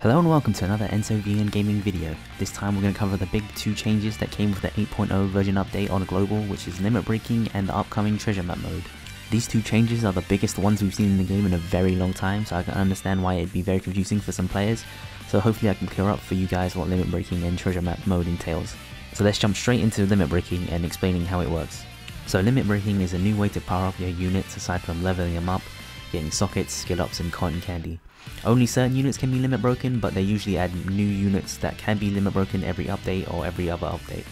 Hello and welcome to another EnsoVN gaming video. This time we're going to cover the big two changes that came with the 8.0 version update on global, which is limit breaking and the upcoming treasure map mode. These two changes are the biggest ones we've seen in the game in a very long time, so I can understand why it'd be very confusing for some players, so hopefully I can clear up for you guys what limit breaking and treasure map mode entails. So let's jump straight into limit breaking and explaining how it works. So limit breaking is a new way to power up your units aside from leveling them up, getting sockets, skill ups and cotton candy. Only certain units can be limit broken, but they usually add new units that can be limit broken every update or every other update.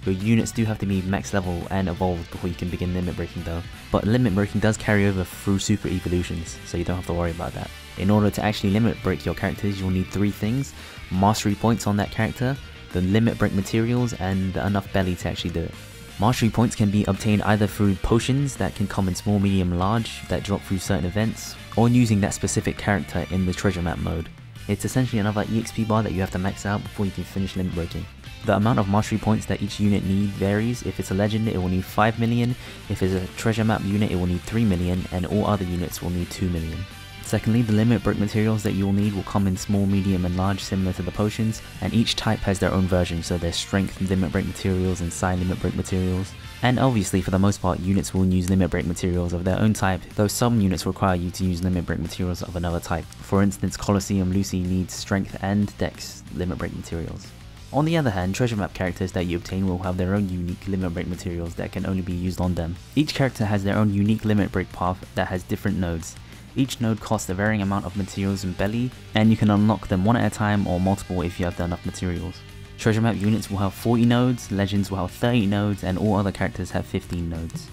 Your units do have to be max level and evolved before you can begin limit breaking though, but limit breaking does carry over through super evolutions, so you don't have to worry about that. In order to actually limit break your characters, you'll need three things: mastery points on that character, the limit break materials, and enough belly to actually do it. Mastery points can be obtained either through potions that can come in small, medium, large that drop through certain events, or using that specific character in the treasure map mode. It's essentially another EXP bar that you have to max out before you can finish limit breaking. The amount of mastery points that each unit need varies. If it's a legend it will need 5 million, if it's a treasure map unit it will need 3 million, and all other units will need 2 million. Secondly, the limit break materials that you will need will come in small, medium and large similar to the potions, and each type has their own version, so there's strength limit break materials and psi limit break materials. And obviously for the most part units will use limit break materials of their own type, though some units require you to use limit break materials of another type. For instance, Colosseum Lucy needs strength and dex limit break materials. On the other hand, treasure map characters that you obtain will have their own unique limit break materials that can only be used on them. Each character has their own unique limit break path that has different nodes. Each node costs a varying amount of materials and belly, and you can unlock them one at a time or multiple if you have enough materials. Treasure map units will have 40 nodes, legends will have 30 nodes, and all other characters have 15 nodes.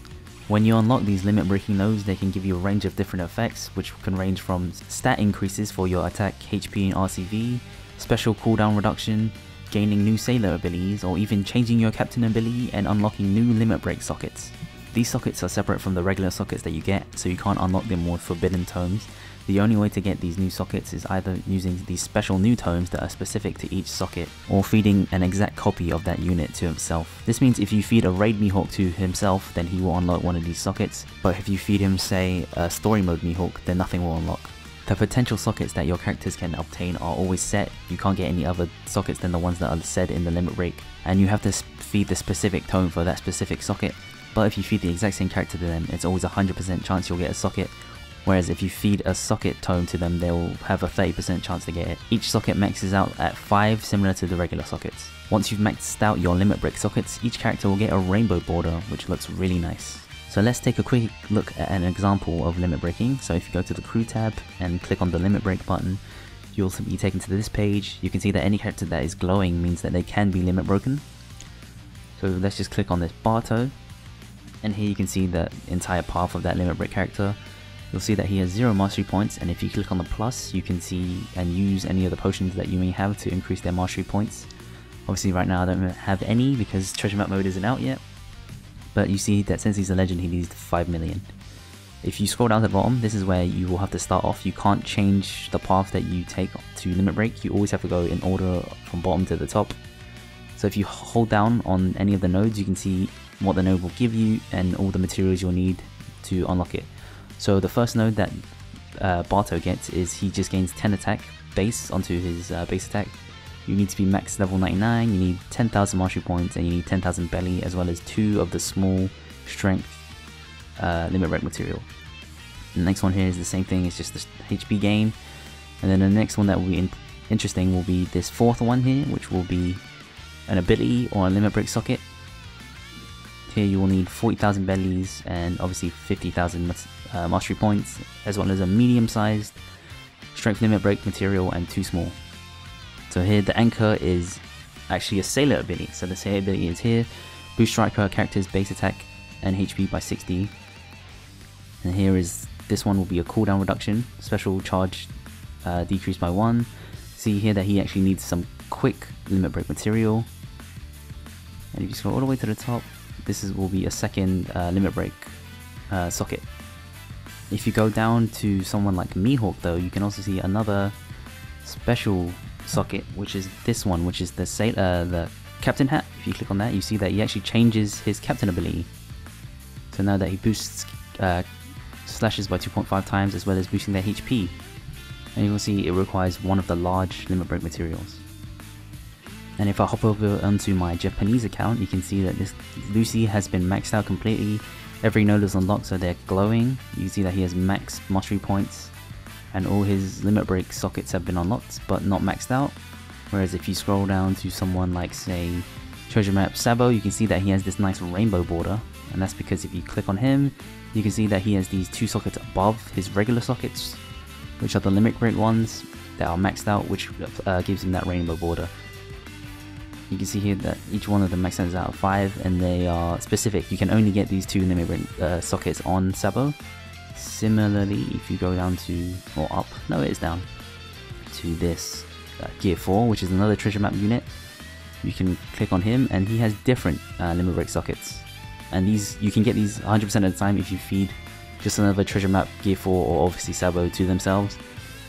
When you unlock these limit breaking nodes, they can give you a range of different effects, which can range from stat increases for your attack, HP and RCV, special cooldown reduction, gaining new sailor abilities, or even changing your captain ability and unlocking new limit break sockets. These sockets are separate from the regular sockets that you get, so you can't unlock them with forbidden tomes. The only way to get these new sockets is either using these special new tomes that are specific to each socket, or feeding an exact copy of that unit to himself. This means if you feed a raid Mihawk to himself, then he will unlock one of these sockets, but if you feed him, say, a story mode Mihawk, then nothing will unlock. The potential sockets that your characters can obtain are always set. You can't get any other sockets than the ones that are set in the limit break, and you have to feed the specific tome for that specific socket. But if you feed the exact same character to them, it's always a 100% chance you'll get a socket, whereas if you feed a socket tome to them, they'll have a 30% chance to get it. Each socket maxes out at 5, similar to the regular sockets. Once you've maxed out your limit break sockets, each character will get a rainbow border, which looks really nice. So let's take a quick look at an example of limit breaking. So if you go to the crew tab and click on the limit break button, you'll be taken to this page. You can see that any character that is glowing means that they can be limit broken. So let's just click on this Barto, and here you can see the entire path of that limit break character. You'll see that he has 0 mastery points, and if you click on the plus you can see and use any of the potions that you may have to increase their mastery points. Obviously right now I don't have any because treasure map mode isn't out yet, but you see that since he's a legend he needs 5 million. If you scroll down to the bottom, this is where you will have to start off. You can't change the path that you take to limit break, you always have to go in order from bottom to the top. So if you hold down on any of the nodes, you can see what the node will give you and all the materials you'll need to unlock it. So the first node that Barto gets is he just gains 10 attack base onto his base attack. You need to be max level 99, you need 10,000 mastery points, and you need 10,000 belly, as well as 2 of the small strength limit break material. The next one here is the same thing, it's just the HP gain. And then the next one that will be interesting will be this fourth one here, which will be an ability or a limit break socket. Here you will need 40,000 bellies and obviously 50,000 mastery points, as well as a medium sized strength limit break material and 2 small. So here the anchor is actually a sailor ability, so the sailor ability is here, boost striker character's base attack and HP by 60. And here is, this one will be a cooldown reduction, special charge decreased by 1. See here that he actually needs some quick limit break material, and if you scroll all the way to the top, this will be a second limit break socket. If you go down to someone like Mihawk though, you can also see another special socket, which is this one, which is the captain hat. If you click on that, you see that he actually changes his captain ability. So now that he boosts slashes by 2.5 times, as well as boosting their HP. and you will see it requires one of the large limit break materials. And if I hop over onto my Japanese account, you can see that this Lucy has been maxed out completely. Every node is unlocked so they're glowing. You can see that he has max mastery points and all his limit break sockets have been unlocked but not maxed out. Whereas if you scroll down to someone like, say, Treasure Map Sabo, you can see that he has this nice rainbow border, and that's because if you click on him, you can see that he has these 2 sockets above his regular sockets, which are the limit break ones that are maxed out, which gives him that rainbow border. You can see here that each one of them maxes out of 5, and they are specific. You can only get these 2 limit break sockets on Sabo. Similarly, if you go down to, or up, no it is down, to this Gear 4, which is another treasure map unit, you can click on him and he has different limit break sockets. And these, you can get these 100% of the time if you feed just another treasure map Gear 4 or obviously Sabo to themselves,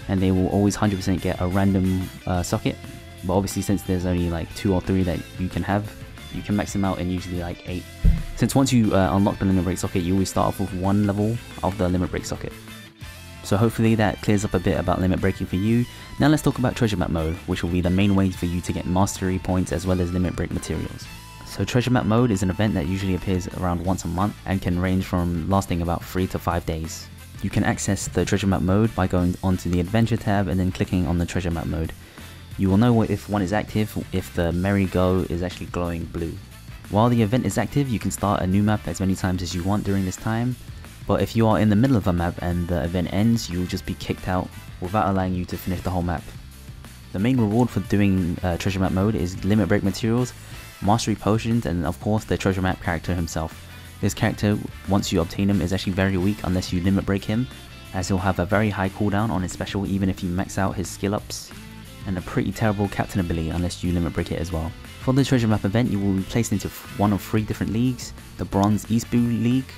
and they will always 100% get a random socket. But obviously since there's only like 2 or 3 that you can have, you can max them out in usually like 8. Since once you unlock the limit break socket, you always start off with 1 level of the limit break socket. So hopefully that clears up a bit about limit breaking for you. Now let's talk about treasure map mode, which will be the main way for you to get mastery points as well as limit break materials. So treasure map mode is an event that usually appears around once a month and can range from lasting about 3 to 5 days. You can access the treasure map mode by going onto the adventure tab and then clicking on the treasure map mode. You will know if one is active if the merry-go is actually glowing blue. While the event is active, you can start a new map as many times as you want during this time, but if you are in the middle of a map and the event ends, you will just be kicked out without allowing you to finish the whole map. The main reward for doing treasure map mode is limit break materials, mastery potions, and of course the treasure map character himself. This character, once you obtain him, is actually very weak unless you limit break him, as he'll have a very high cooldown on his special even if you max out his skill ups, and a pretty terrible captain ability unless you limit break it as well. For the treasure map event, you will be placed into one of 3 different leagues: the Bronze East Blue League,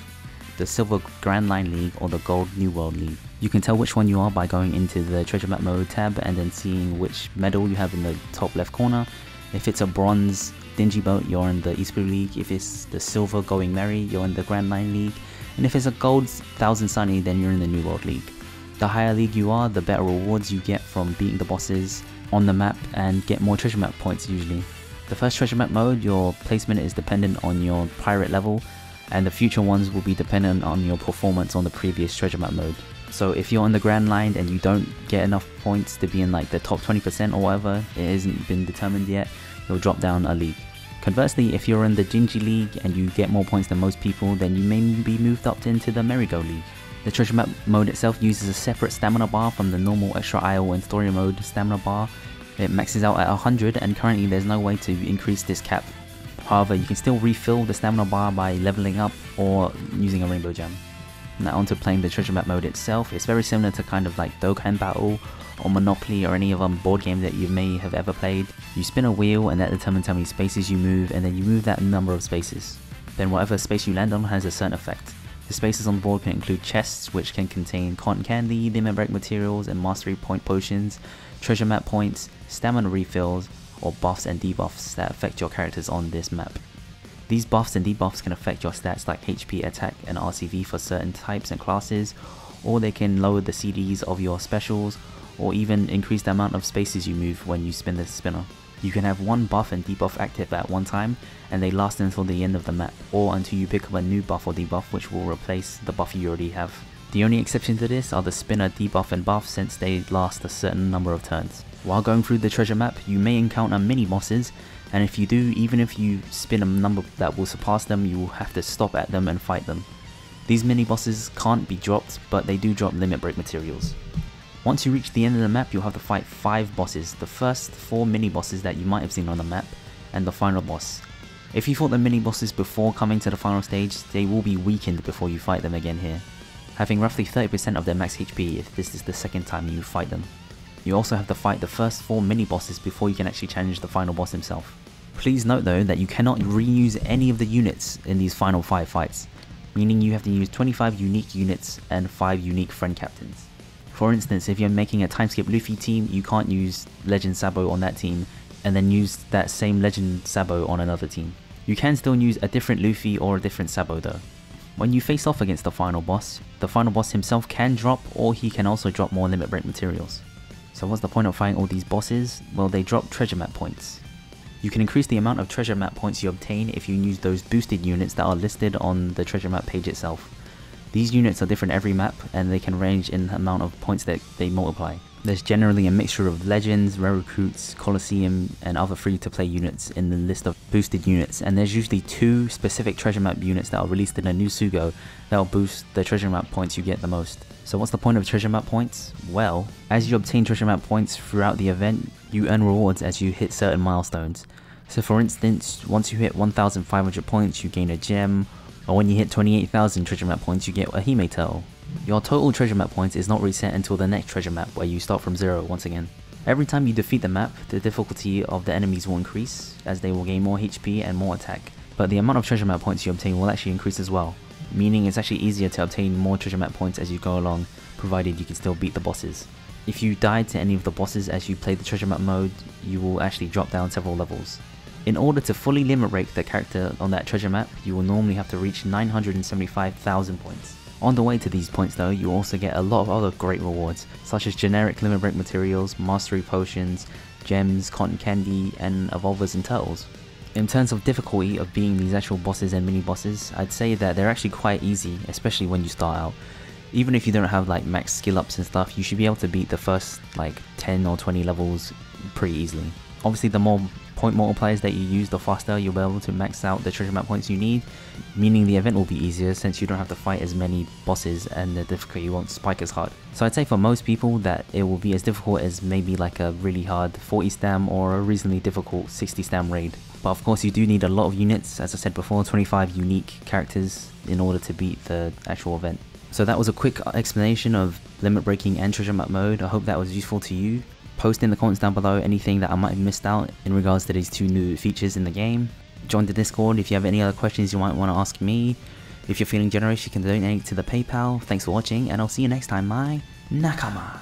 the Silver Grand Line League, or the Gold New World League. You can tell which one you are by going into the treasure map mode tab and then seeing which medal you have in the top left corner. If it's a Bronze Dingy Boat, you're in the East Blue League. If it's the Silver Going Merry, you're in the Grand Line League. And if it's a Gold Thousand Sunny, then you're in the New World League. The higher league you are, the better rewards you get from beating the bosses on the map and get more treasure map points usually. The first treasure map mode, your placement is dependent on your pirate level, and the future ones will be dependent on your performance on the previous treasure map mode. So if you're on the Grand Line and you don't get enough points to be in like the top 20% or whatever, it hasn't been determined yet, you'll drop down a league. Conversely, if you're in the Gingy League and you get more points than most people, then you may be moved up into the Merry-Go League. The treasure map mode itself uses a separate stamina bar from the normal extra aisle and story mode stamina bar. It maxes out at 100 and currently there's no way to increase this cap. However, you can still refill the stamina bar by leveling up or using a rainbow gem. Now onto playing the treasure map mode itself. It's very similar to kind of like Dokkan Battle or Monopoly or any other board game that you may have ever played. You spin a wheel and that determines how many spaces you move, and then you move that number of spaces. Then whatever space you land on has a certain effect. The spaces on the board can include chests, which can contain cotton candy, limit break materials and mastery point potions, treasure map points, stamina refills, or buffs and debuffs that affect your characters on this map. These buffs and debuffs can affect your stats like HP, attack and RCV for certain types and classes, or they can lower the CDs of your specials, or even increase the amount of spaces you move when you spin the spinner. You can have one buff and debuff active at one time, and they last until the end of the map, or until you pick up a new buff or debuff which will replace the buff you already have. The only exception to this are the spinner debuff and buff, since they last a certain number of turns. While going through the treasure map, you may encounter mini bosses, and if you do, even if you spin a number that will surpass them, you will have to stop at them and fight them. These mini bosses can't be dropped, but they do drop limit break materials. Once you reach the end of the map, you'll have to fight 5 bosses, the first 4 mini bosses that you might have seen on the map, and the final boss. If you fought the mini bosses before coming to the final stage, they will be weakened before you fight them again here, having roughly 30% of their max HP if this is the second time you fight them. You also have to fight the first 4 mini bosses before you can actually challenge the final boss himself. Please note though that you cannot reuse any of the units in these final 5 fights, meaning you have to use 25 unique units and 5 unique friend captains. For instance, if you're making a timeskip Luffy team, you can't use Legend Sabo on that team and then use that same Legend Sabo on another team. You can still use a different Luffy or a different Sabo though. When you face off against the final boss himself can drop, or he can also drop more limit break materials. So what's the point of fighting all these bosses? Well, they drop treasure map points. You can increase the amount of treasure map points you obtain if you use those boosted units that are listed on the treasure map page itself. These units are different every map, and they can range in the amount of points that they multiply. There's generally a mixture of legends, rare recruits, Colosseum, and other free-to-play units in the list of boosted units, and there's usually 2 specific treasure map units that are released in a new Sugo that will boost the treasure map points you get the most. So what's the point of treasure map points? Well, as you obtain treasure map points throughout the event, you earn rewards as you hit certain milestones. So for instance, once you hit 1,500 points, you gain a gem, or when you hit 28,000 treasure map points, you get a Hime Turtle. Your total treasure map points is not reset until the next treasure map, where you start from 0 once again. Every time you defeat the map, the difficulty of the enemies will increase, as they will gain more HP and more attack. But the amount of treasure map points you obtain will actually increase as well, meaning it's actually easier to obtain more treasure map points as you go along, provided you can still beat the bosses. If you died to any of the bosses as you play the treasure map mode, you will actually drop down several levels. In order to fully limit break the character on that treasure map, you will normally have to reach 975,000 points. On the way to these points though, you also get a lot of other great rewards, such as generic limit break materials, mastery potions, gems, cotton candy, and evolvers and turtles. In terms of difficulty of beating these actual bosses and mini bosses, I'd say that they're actually quite easy, especially when you start out. Even if you don't have like max skill ups and stuff, you should be able to beat the first like 10 or 20 levels pretty easily. Obviously the more point multipliers that you use, the faster you'll be able to max out the treasure map points you need, meaning the event will be easier since you don't have to fight as many bosses and the difficulty won't spike as hard. So I'd say for most people that it will be as difficult as maybe like a really hard 40 stam or a reasonably difficult 60 stam raid. But of course you do need a lot of units, as I said before, 25 unique characters in order to beat the actual event. So that was a quick explanation of limit breaking and treasure map mode. I hope that was useful to you. Post in the comments down below anything that I might have missed out in regards to these 2 new features in the game. Join the Discord if you have any other questions you might want to ask me. If you're feeling generous, you can donate to the PayPal. Thanks for watching, and I'll see you next time, my nakama.